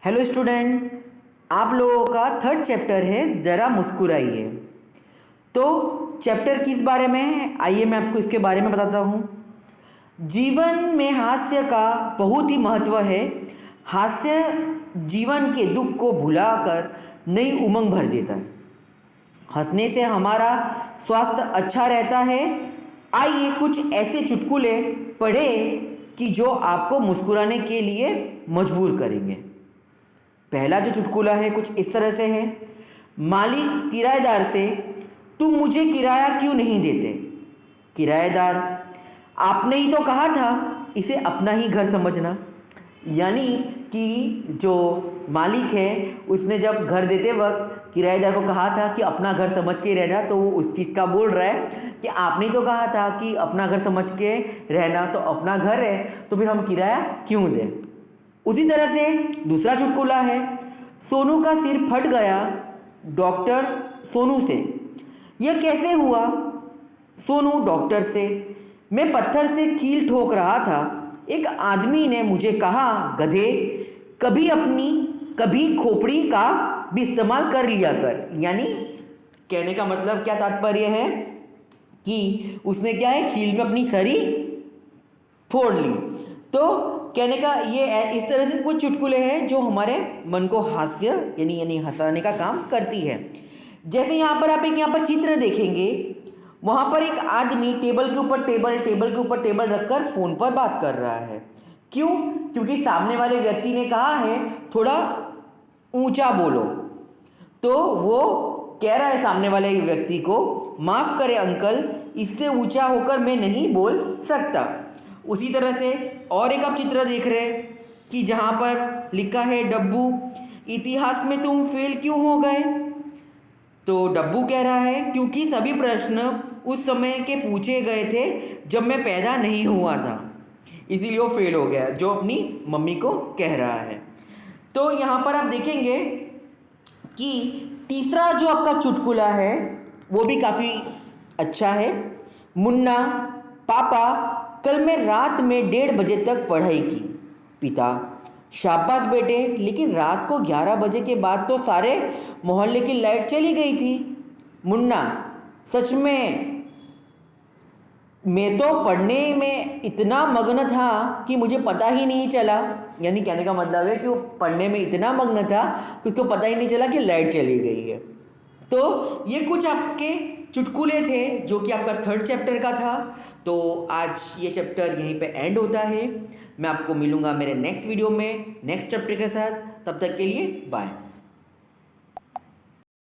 Hello student, आप लोगों का थर्ड चैप्टर है ज़रा मुस्कुराइए। तो चैप्टर किस बारे में है, आइए मैं आपको इसके बारे में बताता हूँ। जीवन में हास्य का बहुत ही महत्व है। हास्य जीवन के दुख को भुलाकर नई उमंग भर देता है। हंसने से हमारा स्वास्थ्य अच्छा रहता है। आइए कुछ ऐसे चुटकुले पढ़ें कि जो आपको मुस्कुराने के लिए मजबूर करेंगे। पहला जो चुटकुला है कुछ इस तरह से है। मालिक किराएदार से, तुम मुझे किराया क्यों नहीं देते? किराएदार, आपने ही तो कहा था इसे अपना ही घर समझना। यानी कि जो मालिक है उसने जब घर देते वक्त किराएदार को कहा था कि अपना घर समझ के रहना, तो वो उस चीज़ का बोल रहा है कि आपने तो कहा था कि अपना घर समझ के रहना, तो अपना घर है तो फिर हम किराया क्यों दें। उसी तरह से दूसरा चुटकुला है। सोनू का सिर फट गया, डॉक्टर सोनू से, यह कैसे हुआ? सोनू डॉक्टर से, मैं पत्थर से कील ठोक रहा था, एक आदमी ने मुझे कहा, गधे, कभी अपनी कभी खोपड़ी का भी इस्तेमाल कर लिया कर। यानी कहने का मतलब क्या तात्पर्य है कि उसने क्या है, कील में अपनी सरी फोड़ ली। तो कहने का ये इस तरह से कुछ चुटकुले हैं जो हमारे मन को हास्य यानी हंसाने का काम करती है। जैसे यहाँ पर आप यहाँ पर चित्र देखेंगे, वहाँ पर एक आदमी टेबल के ऊपर टेबल रखकर फ़ोन पर बात कर रहा है। क्यों? क्योंकि सामने वाले व्यक्ति ने कहा है थोड़ा ऊंचा बोलो। तो वो कह रहा है सामने वाले व्यक्ति को, माफ़ करें अंकल, इससे ऊंचा होकर मैं नहीं बोल सकता। उसी तरह से और एक आप चित्र देख रहे हैं कि जहाँ पर लिखा है, डब्बू, इतिहास में तुम फेल क्यों हो गए? तो डब्बू कह रहा है, क्योंकि सभी प्रश्न उस समय के पूछे गए थे जब मैं पैदा नहीं हुआ था, इसीलिए वो फेल हो गया, जो अपनी मम्मी को कह रहा है। तो यहाँ पर आप देखेंगे कि तीसरा जो आपका चुटकुला है वो भी काफ़ी अच्छा है। मुन्ना, पापा, कल मैं रात में 1:30 बजे तक पढ़ाई की। पिता, शाबाश बेटे, लेकिन रात को 11 बजे के बाद तो सारे मोहल्ले की लाइट चली गई थी। मुन्ना, सच में मैं तो पढ़ने में इतना मग्न था कि मुझे पता ही नहीं चला। यानी कहने का मतलब है कि वो पढ़ने में इतना मग्न था कि उसको पता ही नहीं चला कि लाइट चली गई है। तो ये कुछ आपके चुटकुले थे जो कि आपका थर्ड चैप्टर का था। तो आज ये चैप्टर यहीं पे एंड होता है। मैं आपको मिलूँगा मेरे नेक्स्ट वीडियो में नेक्स्ट चैप्टर के साथ। तब तक के लिए बाय।